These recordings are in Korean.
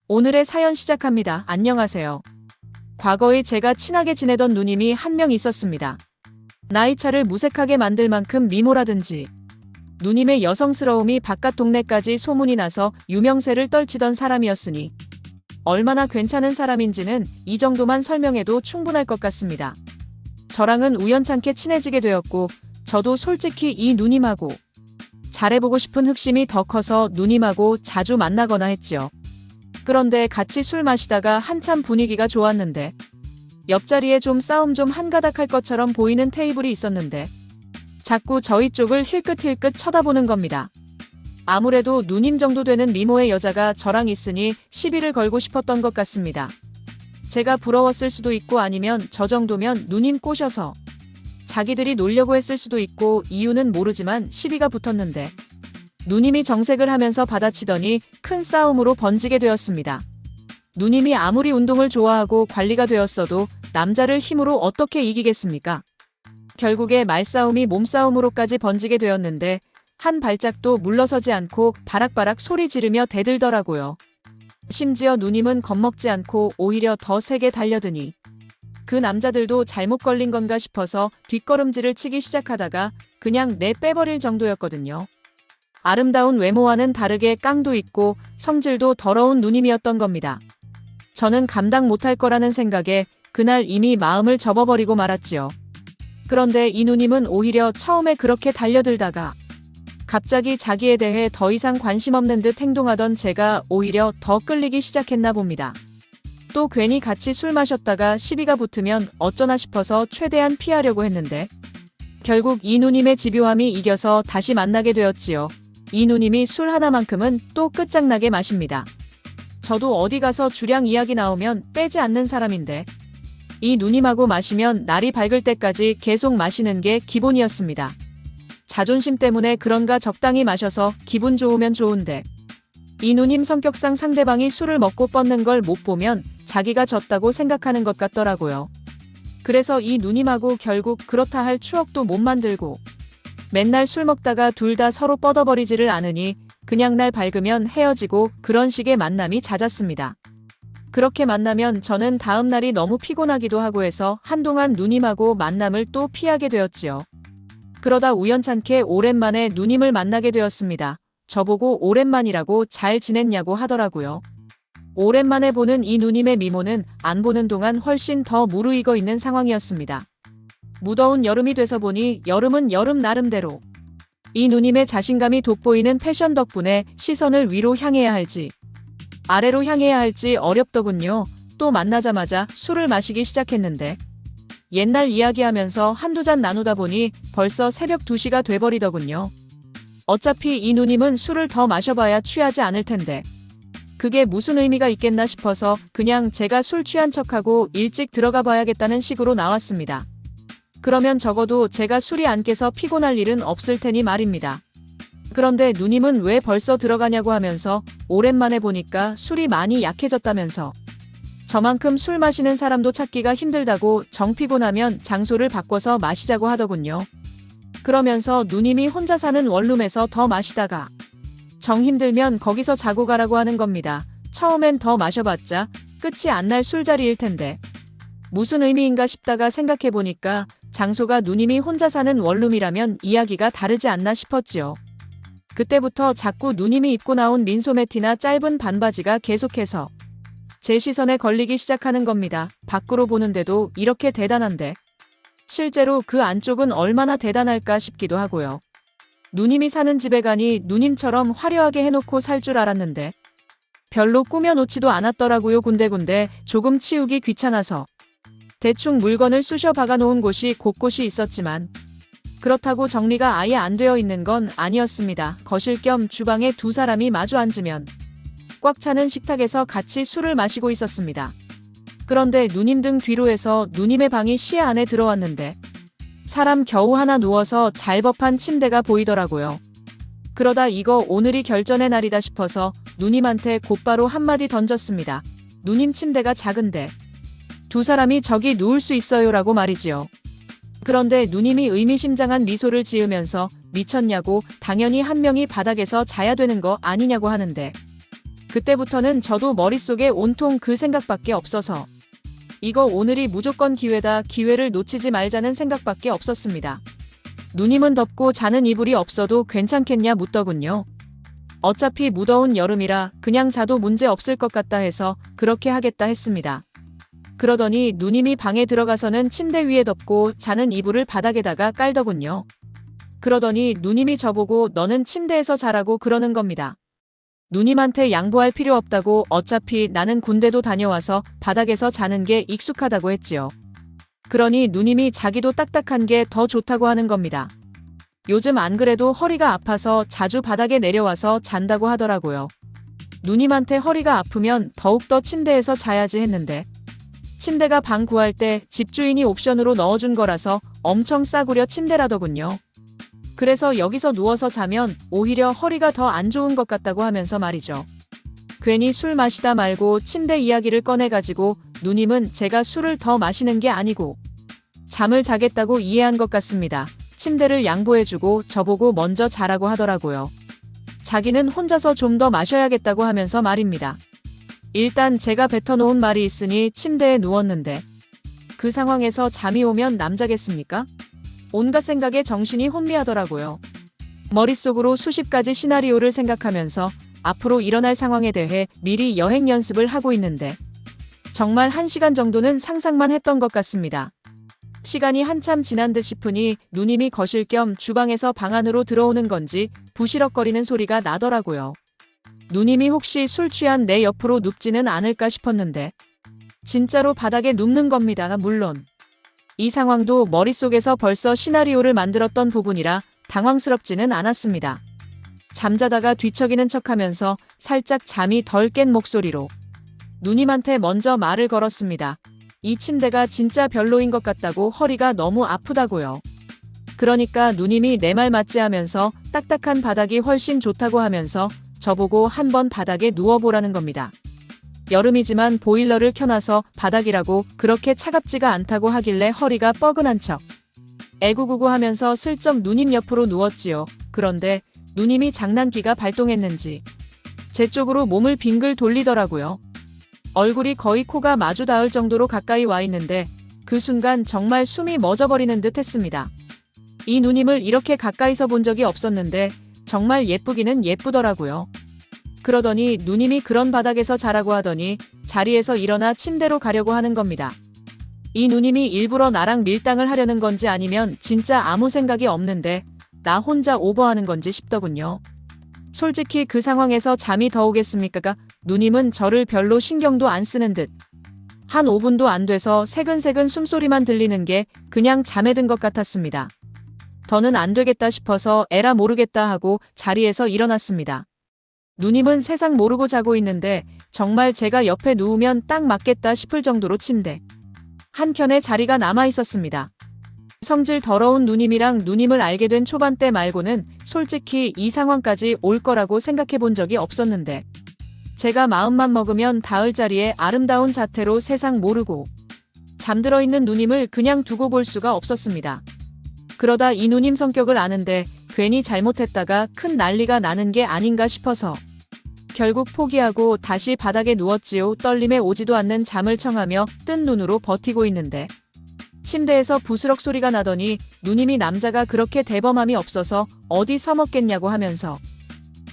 오늘의 사연 시작합니다. 안녕하세요. 과거에 제가 친하게 지내던 누님이 한 명 있었습니다. 나이차를 무색하게 만들 만큼 미모라든지 누님의 여성스러움이 바깥 동네까지 소문이 나서 유명세를 떨치던 사람이었으니 얼마나 괜찮은 사람인지는 이 정도만 설명해도 충분할 것 같습니다. 저랑은 우연찮게 친해지게 되었고 저도 솔직히 이 누님하고 잘해보고 싶은 흑심이 더 커서 누님하고 자주 만나거나 했지요. 그런데 같이 술 마시다가 한참 분위기가 좋았는데 옆자리에 좀 싸움 좀 한가닥 할 것처럼 보이는 테이블이 있었는데 자꾸 저희 쪽을 힐끗힐끗 쳐다보는 겁니다. 아무래도 누님 정도 되는 미모의 여자가 저랑 있으니 시비를 걸고 싶었던 것 같습니다. 제가 부러웠을 수도 있고 아니면 저 정도면 누님 꼬셔서 자기들이 놀려고 했을 수도 있고 이유는 모르지만 시비가 붙었는데 누님이 정색을 하면서 받아치더니 큰 싸움으로 번지게 되었습니다. 누님이 아무리 운동을 좋아하고 관리가 되었어도 남자를 힘으로 어떻게 이기겠습니까? 결국에 말싸움이 몸싸움으로까지 번지게 되었는데 한 발짝도 물러서지 않고 바락바락 소리 지르며 대들더라고요. 심지어 누님은 겁먹지 않고 오히려 더 세게 달려드니 그 남자들도 잘못 걸린 건가 싶어서 뒷걸음질을 치기 시작하다가 그냥 빼버릴 정도였거든요. 아름다운 외모와는 다르게 깡도 있고 성질도 더러운 누님이었던 겁니다. 저는 감당 못할 거라는 생각에 그날 이미 마음을 접어버리고 말았지요. 그런데 이 누님은 오히려 처음에 그렇게 달려들다가 갑자기 자기에 대해 더 이상 관심 없는 듯 행동하던 제가 오히려 더 끌리기 시작했나 봅니다. 또 괜히 같이 술 마셨다가 시비가 붙으면 어쩌나 싶어서 최대한 피하려고 했는데 결국 이 누님의 집요함이 이겨서 다시 만나게 되었지요. 이 누님이 술 하나만큼은 또 끝장나게 마십니다. 저도 어디 가서 주량 이야기 나오면 빼지 않는 사람인데 이 누님하고 마시면 날이 밝을 때까지 계속 마시는 게 기본이었습니다. 자존심 때문에 그런가 적당히 마셔서 기분 좋으면 좋은데 이 누님 성격상 상대방이 술을 먹고 뻗는 걸 못 보면 자기가 졌다고 생각하는 것 같더라고요. 그래서 이 누님하고 결국 그렇다 할 추억도 못 만들고 맨날 술 먹다가 둘 다 서로 뻗어버리지를 않으니 그냥 날 밝으면 헤어지고 그런 식의 만남이 잦았습니다. 그렇게 만나면 저는 다음 날이 너무 피곤하기도 하고 해서 한동안 누님하고 만남을 또 피하게 되었지요. 그러다 우연찮게 오랜만에 누님을 만나게 되었습니다. 저보고 오랜만이라고 잘 지냈냐고 하더라고요. 오랜만에 보는 이 누님의 미모는 안 보는 동안 훨씬 더 무르익어 있는 상황이었습니다. 무더운 여름이 돼서 보니 여름은 여름 나름대로 이 누님의 자신감이 돋보이는 패션 덕분에 시선을 위로 향해야 할지 아래로 향해야 할지 어렵더군요. 또 만나자마자 술을 마시기 시작했는데 옛날 이야기하면서 한두 잔 나누다 보니 벌써 새벽 2시가 돼버리더군요. 어차피 이 누님은 술을 더 마셔봐야 취하지 않을 텐데 그게 무슨 의미가 있겠나 싶어서 그냥 제가 술 취한 척하고 일찍 들어가 봐야겠다는 식으로 나왔습니다. 그러면 적어도 제가 술이 안 깨서 피곤할 일은 없을 테니 말입니다. 그런데 누님은 왜 벌써 들어가냐고 하면서 오랜만에 보니까 술이 많이 약해졌다면서 저만큼 술 마시는 사람도 찾기가 힘들다고 정 피곤하면 장소를 바꿔서 마시자고 하더군요. 그러면서 누님이 혼자 사는 원룸에서 더 마시다가 정 힘들면 거기서 자고 가라고 하는 겁니다. 처음엔 더 마셔봤자 끝이 안 날 술자리일 텐데 무슨 의미인가 싶다가 생각해보니까 장소가 누님이 혼자 사는 원룸이라면 이야기가 다르지 않나 싶었지요. 그때부터 자꾸 누님이 입고 나온 민소매티나 짧은 반바지가 계속해서 제 시선에 걸리기 시작하는 겁니다. 밖으로 보는데도 이렇게 대단한데 실제로 그 안쪽은 얼마나 대단할까 싶기도 하고요. 누님이 사는 집에 가니 누님처럼 화려하게 해놓고 살 줄 알았는데 별로 꾸며놓지도 않았더라고요. 군데군데 조금 치우기 귀찮아서 대충 물건을 쑤셔 박아놓은 곳이 곳곳이 있었지만 그렇다고 정리가 아예 안 되어 있는 건 아니었습니다. 거실 겸 주방에 두 사람이 마주 앉으면 꽉 차는 식탁에서 같이 술을 마시고 있었습니다. 그런데 누님 등 뒤로 해서 누님의 방이 시야 안에 들어왔는데 사람 겨우 하나 누워서 잘 법한 침대가 보이더라고요. 그러다 이거 오늘이 결전의 날이다 싶어서 누님한테 곧바로 한마디 던졌습니다. 누님 침대가 작은데 두 사람이 저기 누울 수 있어요라고 말이지요. 그런데 누님이 의미심장한 미소를 지으면서 미쳤냐고 당연히 한 명이 바닥에서 자야 되는 거 아니냐고 하는데 그때부터는 저도 머릿속에 온통 그 생각밖에 없어서 이거 오늘이 무조건 기회다, 기회를 놓치지 말자는 생각밖에 없었습니다. 누님은 덥고 자는 이불이 없어도 괜찮겠냐 묻더군요. 어차피 무더운 여름이라 그냥 자도 문제 없을 것 같다 해서 그렇게 하겠다 했습니다. 그러더니 누님이 방에 들어가서는 침대 위에 덮고 자는 이불을 바닥에다가 깔더군요. 그러더니 누님이 저보고 너는 침대에서 자라고 그러는 겁니다. 누님한테 양보할 필요 없다고, 어차피 나는 군대도 다녀와서 바닥에서 자는 게 익숙하다고 했지요. 그러니 누님이 자기도 딱딱한 게 더 좋다고 하는 겁니다. 요즘 안 그래도 허리가 아파서 자주 바닥에 내려와서 잔다고 하더라고요. 누님한테 허리가 아프면 더욱더 침대에서 자야지 했는데 침대가 방 구할 때 집주인이 옵션으로 넣어준 거라서 엄청 싸구려 침대라더군요. 그래서 여기서 누워서 자면 오히려 허리가 더 안 좋은 것 같다고 하면서 말이죠. 괜히 술 마시다 말고 침대 이야기를 꺼내가지고 누님은 제가 술을 더 마시는 게 아니고 잠을 자겠다고 이해한 것 같습니다. 침대를 양보해주고 저보고 먼저 자라고 하더라고요. 자기는 혼자서 좀 더 마셔야겠다고 하면서 말입니다. 일단 제가 뱉어놓은 말이 있으니 침대에 누웠는데 그 상황에서 잠이 오면 남자겠습니까? 온갖 생각에 정신이 혼미하더라고요. 머릿속으로 수십 가지 시나리오를 생각하면서 앞으로 일어날 상황에 대해 미리 여행 연습을 하고 있는데 정말 1시간 정도는 상상만 했던 것 같습니다. 시간이 한참 지난 듯 싶으니 누님이 거실 겸 주방에서 방 안으로 들어오는 건지 부시럭거리는 소리가 나더라고요. 누님이 혹시 술 취한 내 옆으로 눕지는 않을까 싶었는데 진짜로 바닥에 눕는 겁니다. 물론 이 상황도 머릿속에서 벌써 시나리오를 만들었던 부분이라 당황스럽지는 않았습니다. 잠자다가 뒤척이는 척하면서 살짝 잠이 덜 깬 목소리로 누님한테 먼저 말을 걸었습니다. 이 침대가 진짜 별로인 것 같다고, 허리가 너무 아프다고요. 그러니까 누님이 내 말 맞지 하면서 딱딱한 바닥이 훨씬 좋다고 하면서 저보고 한번 바닥에 누워보라는 겁니다. 여름이지만 보일러를 켜놔서 바닥이라고 그렇게 차갑지가 않다고 하길래 허리가 뻐근한 척 애구구구 하면서 슬쩍 누님 옆으로 누웠지요. 그런데 누님이 장난기가 발동했는지 제 쪽으로 몸을 빙글 돌리더라고요. 얼굴이 거의 코가 마주 닿을 정도로 가까이 와 있는데 그 순간 정말 숨이 멎어버리는 듯 했습니다. 이 누님을 이렇게 가까이서 본 적이 없었는데 정말 예쁘기는 예쁘더라고요. 그러더니 누님이 그런 바닥에서 자라고 하더니 자리에서 일어나 침대로 가려고 하는 겁니다. 이 누님이 일부러 나랑 밀당을 하려는 건지 아니면 진짜 아무 생각이 없는데 나 혼자 오버하는 건지 싶더군요. 솔직히 그 상황에서 잠이 더 오겠습니까? 누님은 저를 별로 신경도 안 쓰는 듯 한 5분도 안 돼서 새근새근 숨소리만 들리는 게 그냥 잠에 든 것 같았습니다. 더는 안 되겠다 싶어서 에라 모르겠다 하고 자리에서 일어났습니다. 누님은 세상 모르고 자고 있는데 정말 제가 옆에 누우면 딱 맞겠다 싶을 정도로 침대 한켠에 자리가 남아 있었습니다. 성질 더러운 누님이랑 누님을 알게 된 초반 때 말고는 솔직히 이 상황까지 올 거라고 생각해 본 적이 없었는데 제가 마음만 먹으면 닿을 자리에 아름다운 자태로 세상 모르고 잠들어 있는 누님을 그냥 두고 볼 수가 없었습니다. 그러다 이 누님 성격을 아는데 괜히 잘못했다가 큰 난리가 나는 게 아닌가 싶어서 결국 포기하고 다시 바닥에 누웠지요. 떨림에 오지도 않는 잠을 청하며 뜬 눈으로 버티고 있는데 침대에서 부스럭 소리가 나더니 누님이 남자가 그렇게 대범함이 없어서 어디 서먹겠냐고 하면서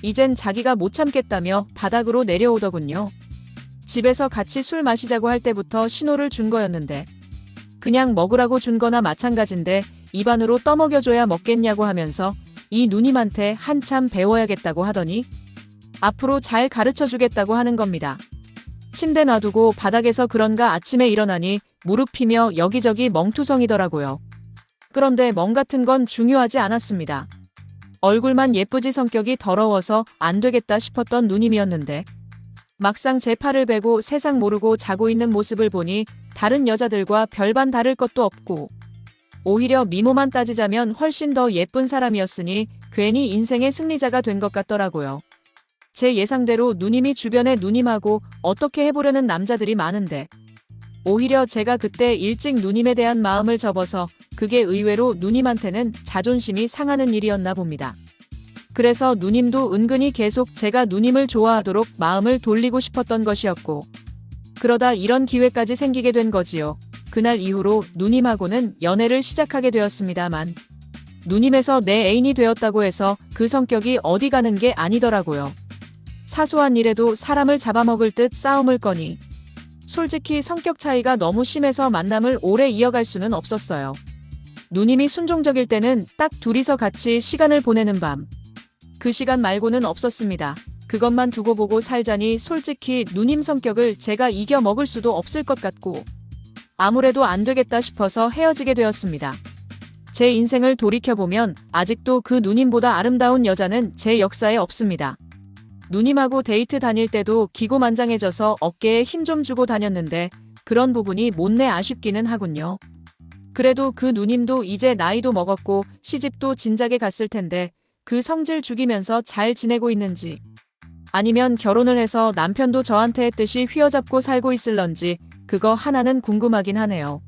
이젠 자기가 못 참겠다며 바닥으로 내려오더군요. 집에서 같이 술 마시자고 할 때부터 신호를 준 거였는데 그냥 먹으라고 준 거나 마찬가지인데 입안으로 떠먹여줘야 먹겠냐고 하면서 이 누님한테 한참 배워야겠다고 하더니 앞으로 잘 가르쳐주겠다고 하는 겁니다. 침대 놔두고 바닥에서 그런가 아침에 일어나니 무릎피며 여기저기 멍투성이더라고요. 그런데 멍 같은 건 중요하지 않았습니다. 얼굴만 예쁘지 성격이 더러워서 안 되겠다 싶었던 누님이었는데 막상 제 팔을 베고 세상 모르고 자고 있는 모습을 보니 다른 여자들과 별반 다를 것도 없고 오히려 미모만 따지자면 훨씬 더 예쁜 사람이었으니 괜히 인생의 승리자가 된 것 같더라고요. 제 예상대로 누님이 주변에 누님하고 어떻게 해보려는 남자들이 많은데 오히려 제가 그때 일찍 누님에 대한 마음을 접어서 그게 의외로 누님한테는 자존심이 상하는 일이었나 봅니다. 그래서 누님도 은근히 계속 제가 누님을 좋아하도록 마음을 돌리고 싶었던 것이었고, 그러다 이런 기회까지 생기게 된 거지요. 그날 이후로 누님하고는 연애를 시작하게 되었습니다만, 누님에서 내 애인이 되었다고 해서 그 성격이 어디 가는 게 아니더라고요. 사소한 일에도 사람을 잡아먹을 듯 싸움을 거니, 솔직히 성격 차이가 너무 심해서 만남을 오래 이어갈 수는 없었어요. 누님이 순종적일 때는 딱 둘이서 같이 시간을 보내는 밤. 그 시간 말고는 없었습니다. 그것만 두고 보고 살자니 솔직히 누님 성격을 제가 이겨 먹을 수도 없을 것 같고, 아무래도 안 되겠다 싶어서 헤어지게 되었습니다. 제 인생을 돌이켜보면 아직도 그 누님보다 아름다운 여자는 제 역사에 없습니다. 누님하고 데이트 다닐 때도 기고만장해져서 어깨에 힘 좀 주고 다녔는데 그런 부분이 못내 아쉽기는 하군요. 그래도 그 누님도 이제 나이도 먹었고 시집도 진작에 갔을 텐데 그 성질 죽이면서 잘 지내고 있는지, 아니면 결혼을 해서 남편도 저한테 했듯이 휘어잡고 살고 있을런지 그거 하나는 궁금하긴 하네요.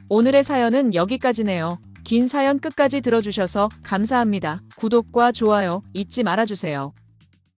오늘의 사연은 여기까지네요. 긴 사연 끝까지 들어주셔서 감사합니다. 구독과 좋아요 잊지 말아주세요.